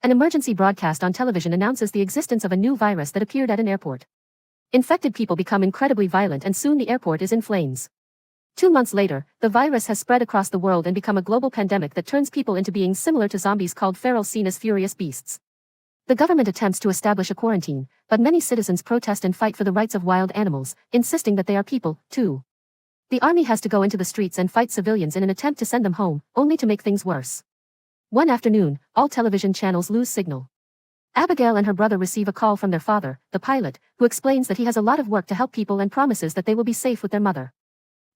An emergency broadcast on television announces the existence of a new virus that appeared at an airport. Infected people become incredibly violent and soon the airport is in flames. 2 months later, the virus has spread across the world and become a global pandemic that turns people into beings similar to zombies called feral, seen as furious beasts. The government attempts to establish a quarantine, but many citizens protest and fight for the rights of wild animals, insisting that they are people, too. The army has to go into the streets and fight civilians in an attempt to send them home, only to make things worse. One afternoon, all television channels lose signal. Abigail and her brother receive a call from their father, the pilot, who explains that he has a lot of work to help people and promises that they will be safe with their mother.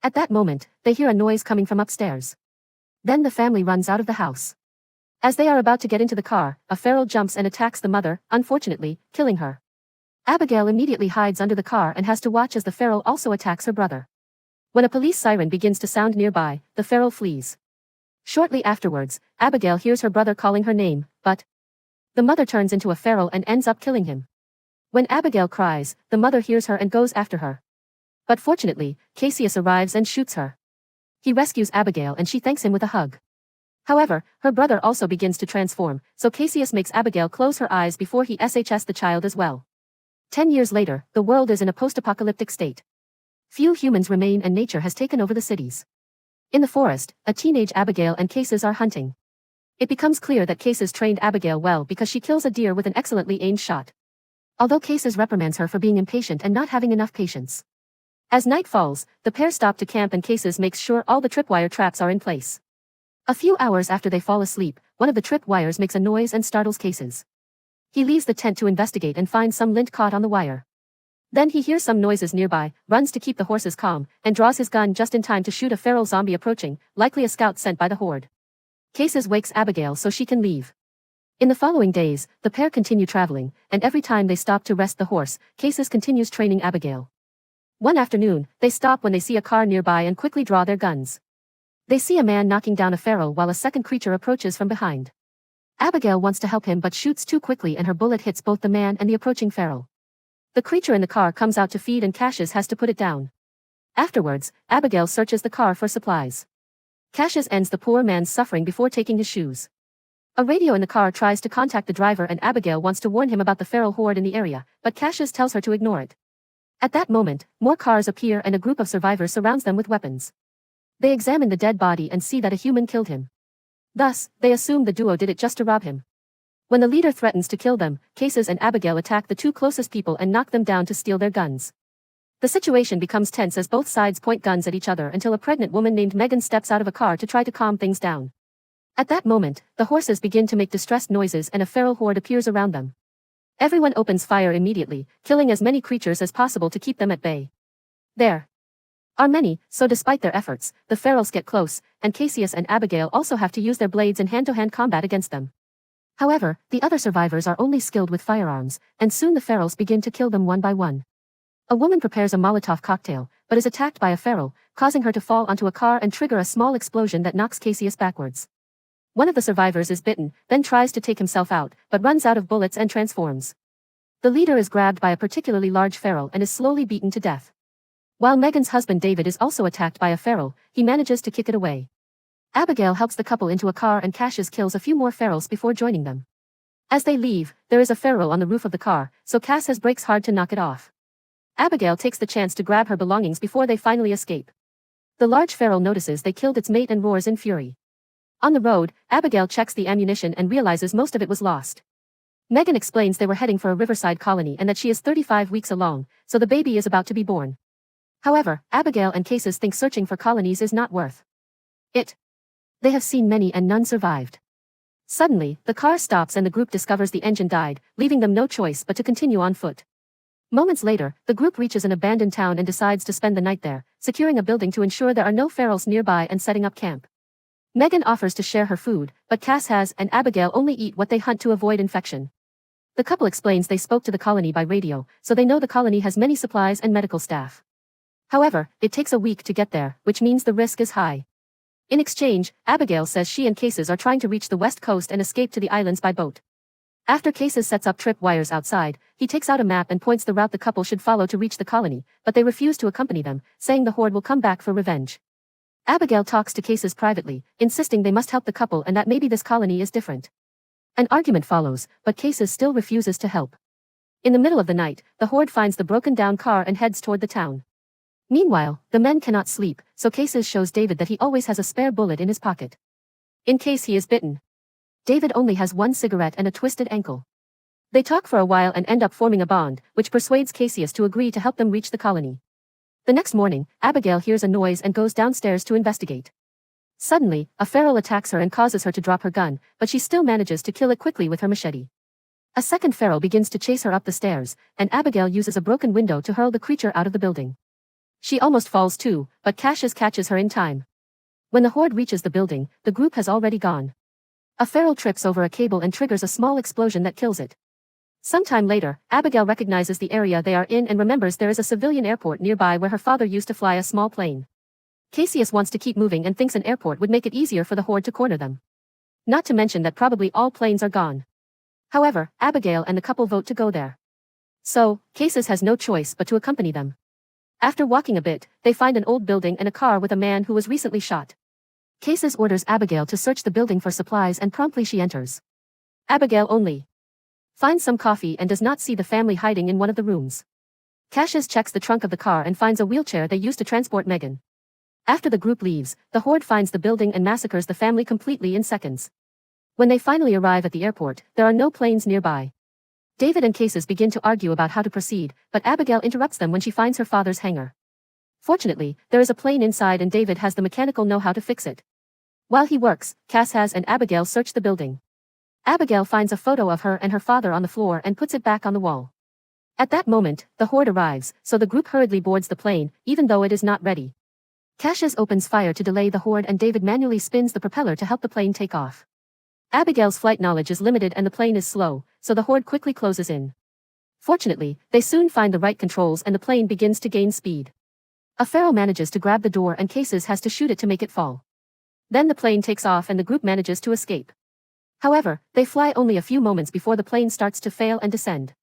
At that moment, they hear a noise coming from upstairs. Then the family runs out of the house. As they are about to get into the car, a feral jumps and attacks the mother, unfortunately, killing her. Abigail immediately hides under the car and has to watch as the feral also attacks her brother. When a police siren begins to sound nearby, the feral flees. Shortly afterwards, Abigail hears her brother calling her name, but the mother turns into a feral and ends up killing him. When Abigail cries, the mother hears her and goes after her. But fortunately, Cassius arrives and shoots her. He rescues Abigail and she thanks him with a hug. However, her brother also begins to transform, so Cassius makes Abigail close her eyes before he shoots the child as well. 10 years later, the world is in a post-apocalyptic state. Few humans remain and nature has taken over the cities. In the forest, a teenage Abigail and Cassius are hunting. It becomes clear that Cassius trained Abigail well because she kills a deer with an excellently aimed shot. Although Cassius reprimands her for being impatient and not having enough patience. As night falls, the pair stop to camp and Cassius makes sure all the tripwire traps are in place. A few hours after they fall asleep, one of the trip wires makes a noise and startles Cassius. He leaves the tent to investigate and finds some lint caught on the wire. Then he hears some noises nearby, runs to keep the horses calm, and draws his gun just in time to shoot a feral zombie approaching, likely a scout sent by the horde. Cassius wakes Abigail so she can leave. In the following days, the pair continue traveling, and every time they stop to rest the horse, Cassius continues training Abigail. One afternoon, they stop when they see a car nearby and quickly draw their guns. They see a man knocking down a feral while a second creature approaches from behind. Abigail wants to help him but shoots too quickly and her bullet hits both the man and the approaching feral. The creature in the car comes out to feed and Cassius has to put it down. Afterwards, Abigail searches the car for supplies. Cassius ends the poor man's suffering before taking his shoes. A radio in the car tries to contact the driver and Abigail wants to warn him about the feral horde in the area, but Cassius tells her to ignore it. At that moment, more cars appear and a group of survivors surrounds them with weapons. They examine the dead body and see that a human killed him. Thus, they assume the duo did it just to rob him. When the leader threatens to kill them, Cassius and Abigail attack the two closest people and knock them down to steal their guns. The situation becomes tense as both sides point guns at each other until a pregnant woman named Megan steps out of a car to try to calm things down. At that moment, the horses begin to make distressed noises and a feral horde appears around them. Everyone opens fire immediately, killing as many creatures as possible to keep them at bay. There are many, so despite their efforts, the ferals get close, and Cassius and Abigail also have to use their blades in hand-to-hand combat against them. However, the other survivors are only skilled with firearms, and soon the ferals begin to kill them one by one. A woman prepares a Molotov cocktail, but is attacked by a feral, causing her to fall onto a car and trigger a small explosion that knocks Cassius backwards. One of the survivors is bitten, then tries to take himself out, but runs out of bullets and transforms. The leader is grabbed by a particularly large feral and is slowly beaten to death. While Megan's husband David is also attacked by a feral, he manages to kick it away. Abigail helps the couple into a car and Cassius kills a few more ferals before joining them. As they leave, there is a feral on the roof of the car, so Cassius breaks hard to knock it off. Abigail takes the chance to grab her belongings before they finally escape. The large feral notices they killed its mate and roars in fury. On the road, Abigail checks the ammunition and realizes most of it was lost. Megan explains they were heading for a riverside colony and that she is 35 weeks along, so the baby is about to be born. However, Abigail and Cassius think searching for colonies is not worth it. They have seen many and none survived. Suddenly, the car stops and the group discovers the engine died, leaving them no choice but to continue on foot. Moments later, the group reaches an abandoned town and decides to spend the night there, securing a building to ensure there are no ferals nearby and setting up camp. Megan offers to share her food, but Cass and Abigail only eat what they hunt to avoid infection. The couple explains they spoke to the colony by radio, so they know the colony has many supplies and medical staff. However, it takes a week to get there, which means the risk is high. In exchange, Abigail says she and Cassius are trying to reach the west coast and escape to the islands by boat. After Cassius sets up trip wires outside, he takes out a map and points the route the couple should follow to reach the colony, but they refuse to accompany them, saying the horde will come back for revenge. Abigail talks to Cassius privately, insisting they must help the couple and that maybe this colony is different. An argument follows, but Cases still refuses to help. In the middle of the night, the Horde finds the broken-down car and heads toward the town. Meanwhile, the men cannot sleep, so Cases shows David that he always has a spare bullet in his pocket, in case he is bitten. David only has one cigarette and a twisted ankle. They talk for a while and end up forming a bond, which persuades Cassius to agree to help them reach the colony. The next morning, Abigail hears a noise and goes downstairs to investigate. Suddenly, a feral attacks her and causes her to drop her gun, but she still manages to kill it quickly with her machete. A second feral begins to chase her up the stairs, and Abigail uses a broken window to hurl the creature out of the building. She almost falls too, but Cassius catches her in time. When the Horde reaches the building, the group has already gone. A feral trips over a cable and triggers a small explosion that kills it. Sometime later, Abigail recognizes the area they are in and remembers there is a civilian airport nearby where her father used to fly a small plane. Cassius wants to keep moving and thinks an airport would make it easier for the Horde to corner them. Not to mention that probably all planes are gone. However, Abigail and the couple vote to go there. So, Cassius has no choice but to accompany them. After walking a bit, they find an old building and a car with a man who was recently shot. Cassius orders Abigail to search the building for supplies and promptly she enters. Abigail only finds some coffee and does not see the family hiding in one of the rooms. Cassius checks the trunk of the car and finds a wheelchair they used to transport Megan. After the group leaves, the Horde finds the building and massacres the family completely in seconds. When they finally arrive at the airport, there are no planes nearby. David and Cassius begin to argue about how to proceed, but Abigail interrupts them when she finds her father's hangar. Fortunately, there is a plane inside and David has the mechanical know-how to fix it. While he works, Cassius and Abigail search the building. Abigail finds a photo of her and her father on the floor and puts it back on the wall. At that moment, the Horde arrives, so the group hurriedly boards the plane, even though it is not ready. Cassius opens fire to delay the Horde and David manually spins the propeller to help the plane take off. Abigail's flight knowledge is limited and the plane is slow, so the Horde quickly closes in. Fortunately, they soon find the right controls and the plane begins to gain speed. A feral manages to grab the door and Cassius has to shoot it to make it fall. Then the plane takes off and the group manages to escape. However, they fly only a few moments before the plane starts to fail and descend.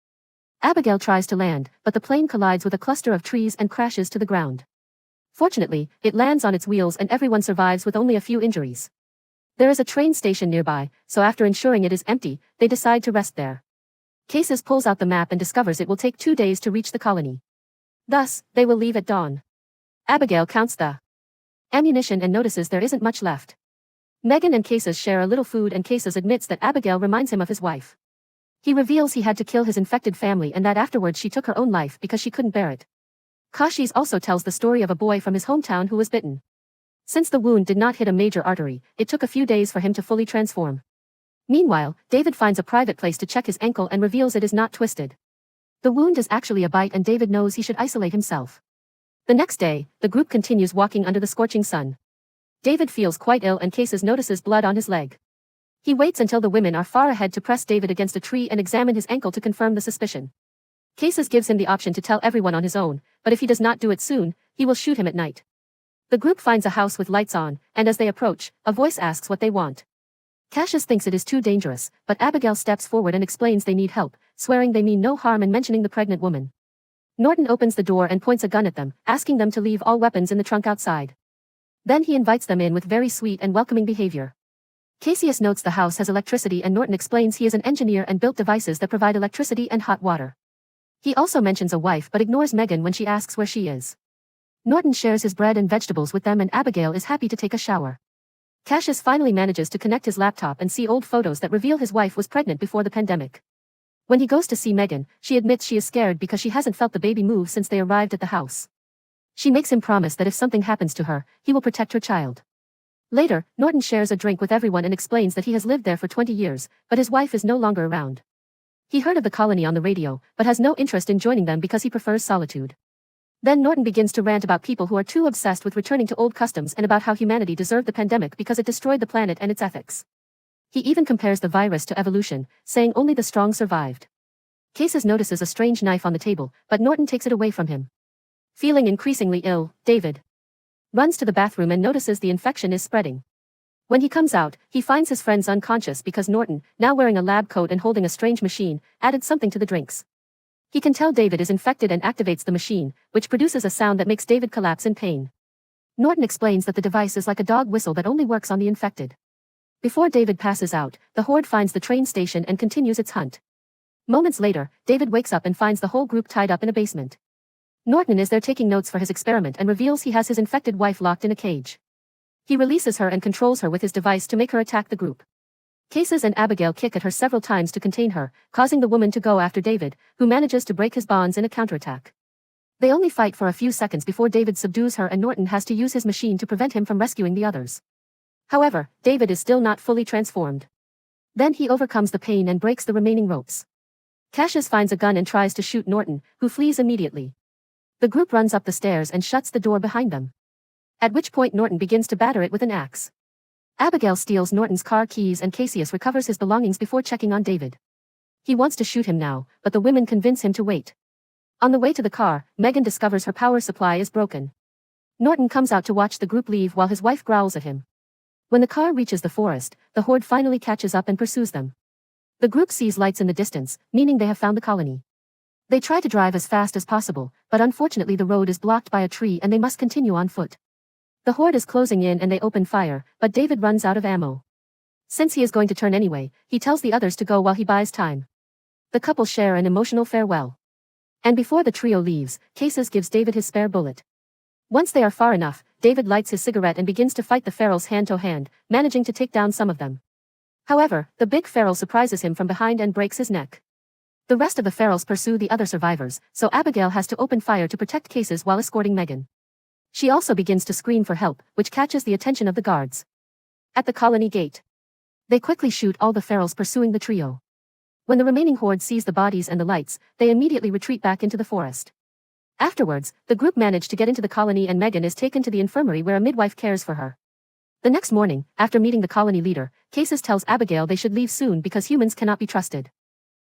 Abigail tries to land, but the plane collides with a cluster of trees and crashes to the ground. Fortunately, it lands on its wheels and everyone survives with only a few injuries. There is a train station nearby, so after ensuring it is empty, they decide to rest there. Cassius pulls out the map and discovers it will take 2 days to reach the colony. Thus, they will leave at dawn. Abigail counts the ammunition and notices there isn't much left. Megan and Cassius share a little food and Cassius admits that Abigail reminds him of his wife. He reveals he had to kill his infected family and that afterwards she took her own life because she couldn't bear it. Cassius also tells the story of a boy from his hometown who was bitten. Since the wound did not hit a major artery, it took a few days for him to fully transform. Meanwhile, David finds a private place to check his ankle and reveals it is not twisted. The wound is actually a bite and David knows he should isolate himself. The next day, the group continues walking under the scorching sun. David feels quite ill and Cassius notices blood on his leg. He waits until the women are far ahead to press David against a tree and examine his ankle to confirm the suspicion. Cassius gives him the option to tell everyone on his own, but if he does not do it soon, he will shoot him at night. The group finds a house with lights on, and as they approach, a voice asks what they want. Cassius thinks it is too dangerous, but Abigail steps forward and explains they need help, swearing they mean no harm and mentioning the pregnant woman. Norton opens the door and points a gun at them, asking them to leave all weapons in the trunk outside. Then he invites them in with very sweet and welcoming behavior. Cassius notes the house has electricity and Norton explains he is an engineer and built devices that provide electricity and hot water. He also mentions a wife but ignores Megan when she asks where she is. Norton shares his bread and vegetables with them and Abigail is happy to take a shower. Cassius finally manages to connect his laptop and see old photos that reveal his wife was pregnant before the pandemic. When he goes to see Megan, she admits she is scared because she hasn't felt the baby move since they arrived at the house. She makes him promise that if something happens to her, he will protect her child. Later, Norton shares a drink with everyone and explains that he has lived there for 20 years, but his wife is no longer around. He heard of the colony on the radio, but has no interest in joining them because he prefers solitude. Then Norton begins to rant about people who are too obsessed with returning to old customs and about how humanity deserved the pandemic because it destroyed the planet and its ethics. He even compares the virus to evolution, saying only the strong survived. Cassius notices a strange knife on the table, but Norton takes it away from him. Feeling increasingly ill, David runs to the bathroom and notices the infection is spreading. When he comes out, he finds his friends unconscious because Norton, now wearing a lab coat and holding a strange machine, added something to the drinks. He can tell David is infected and activates the machine, which produces a sound that makes David collapse in pain. Norton explains that the device is like a dog whistle that only works on the infected. Before David passes out, the horde finds the train station and continues its hunt. Moments later, David wakes up and finds the whole group tied up in a basement. Norton is there taking notes for his experiment and reveals he has his infected wife locked in a cage. He releases her and controls her with his device to make her attack the group. Cases and Abigail kick at her several times to contain her, causing the woman to go after David, who manages to break his bonds in a counterattack. They only fight for a few seconds before David subdues her and Norton has to use his machine to prevent him from rescuing the others. However, David is still not fully transformed. Then he overcomes the pain and breaks the remaining ropes. Cassius finds a gun and tries to shoot Norton, who flees immediately. The group runs up the stairs and shuts the door behind them. At which point Norton begins to batter it with an axe. Abigail steals Norton's car keys and Cassius recovers his belongings before checking on David. He wants to shoot him now, but the women convince him to wait. On the way to the car, Megan discovers her power supply is broken. Norton comes out to watch the group leave while his wife growls at him. When the car reaches the forest, the horde finally catches up and pursues them. The group sees lights in the distance, meaning they have found the colony. They try to drive as fast as possible, but unfortunately the road is blocked by a tree and they must continue on foot. The horde is closing in and they open fire, but David runs out of ammo. Since he is going to turn anyway, he tells the others to go while he buys time. The couple share an emotional farewell. And before the trio leaves, Cases gives David his spare bullet. Once they are far enough, David lights his cigarette and begins to fight the ferals hand-to-hand, managing to take down some of them. However, the big feral surprises him from behind and breaks his neck. The rest of the ferals pursue the other survivors, so Abigail has to open fire to protect Cases while escorting Megan. She also begins to scream for help, which catches the attention of the guards. At the colony gate, they quickly shoot all the ferals pursuing the trio. When the remaining horde sees the bodies and the lights, they immediately retreat back into the forest. Afterwards, the group manage to get into the colony and Megan is taken to the infirmary where a midwife cares for her. The next morning, after meeting the colony leader, Cases tells Abigail they should leave soon because humans cannot be trusted.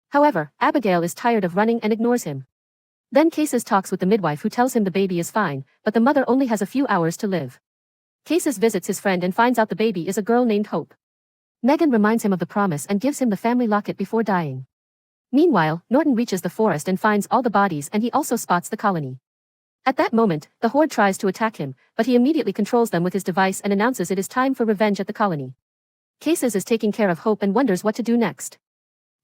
However, Abigail is tired of running and ignores him. Then Cases talks with the midwife who tells him the baby is fine, but the mother only has a few hours to live. Cases visits his friend and finds out the baby is a girl named Hope. Megan reminds him of the promise and gives him the family locket before dying. Meanwhile, Norton reaches the forest and finds all the bodies and he also spots the colony. At that moment, the horde tries to attack him, but he immediately controls them with his device and announces it is time for revenge at the colony. Cases is taking care of Hope and wonders what to do next.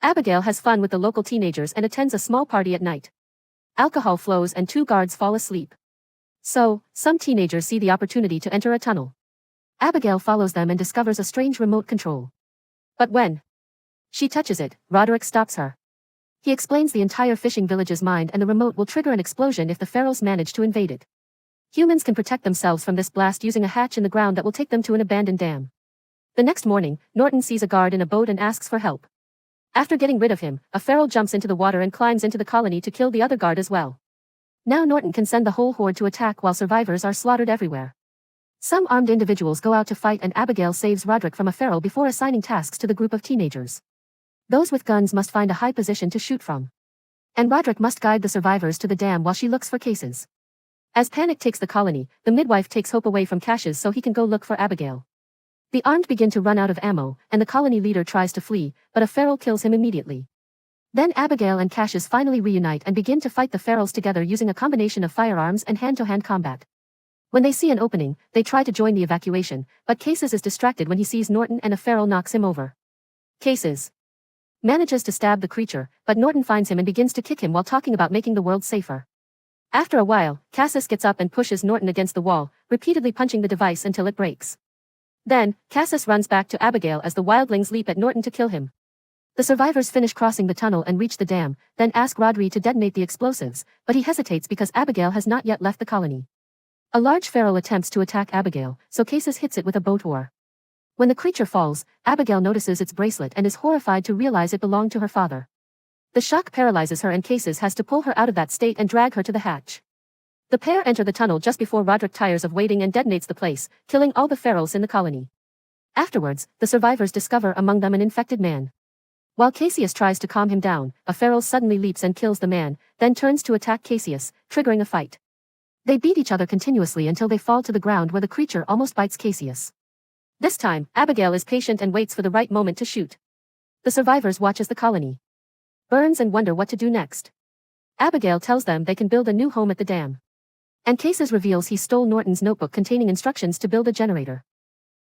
Abigail has fun with the local teenagers and attends a small party at night. Alcohol flows and 2 guards fall asleep. So, some teenagers see the opportunity to enter a tunnel. Abigail follows them and discovers a strange remote control. But when she touches it, Roderick stops her. He explains the entire fishing village's mind and the remote will trigger an explosion if the ferals manage to invade it. Humans can protect themselves from this blast using a hatch in the ground that will take them to an abandoned dam. The next morning, Norton sees a guard in a boat and asks for help. After getting rid of him, a feral jumps into the water and climbs into the colony to kill the other guard as well. Now Norton can send the whole horde to attack while survivors are slaughtered everywhere. Some armed individuals go out to fight and Abigail saves Roderick from a feral before assigning tasks to the group of teenagers. Those with guns must find a high position to shoot from. And Roderick must guide the survivors to the dam while she looks for Cases. As panic takes the colony, the midwife takes Hope away from Cassius so he can go look for Abigail. The armed begin to run out of ammo, and the colony leader tries to flee, but a feral kills him immediately. Then Abigail and Cassius finally reunite and begin to fight the ferals together using a combination of firearms and hand-to-hand combat. When they see an opening, they try to join the evacuation, but Cases is distracted when he sees Norton and a feral knocks him over. Cases manages to stab the creature, but Norton finds him and begins to kick him while talking about making the world safer. After a while, Cassius gets up and pushes Norton against the wall, repeatedly punching the device until it breaks. Then, Cassius runs back to Abigail as the wildlings leap at Norton to kill him. The survivors finish crossing the tunnel and reach the dam, then ask Rodri to detonate the explosives, but he hesitates because Abigail has not yet left the colony. A large feral attempts to attack Abigail, so Cassius hits it with a boat oar. When the creature falls, Abigail notices its bracelet and is horrified to realize it belonged to her father. The shock paralyzes her and Cases has to pull her out of that state and drag her to the hatch. The pair enter the tunnel just before Roderick tires of waiting and detonates the place, killing all the ferals in the colony. Afterwards, the survivors discover among them an infected man. While Cassius tries to calm him down, a feral suddenly leaps and kills the man, then turns to attack Cassius, triggering a fight. They beat each other continuously until they fall to the ground where the creature almost bites Cassius. This time, Abigail is patient and waits for the right moment to shoot. The survivors watch as the colony burns and wonder what to do next. Abigail tells them they can build a new home at the dam. And Cases reveals he stole Norton's notebook containing instructions to build a generator.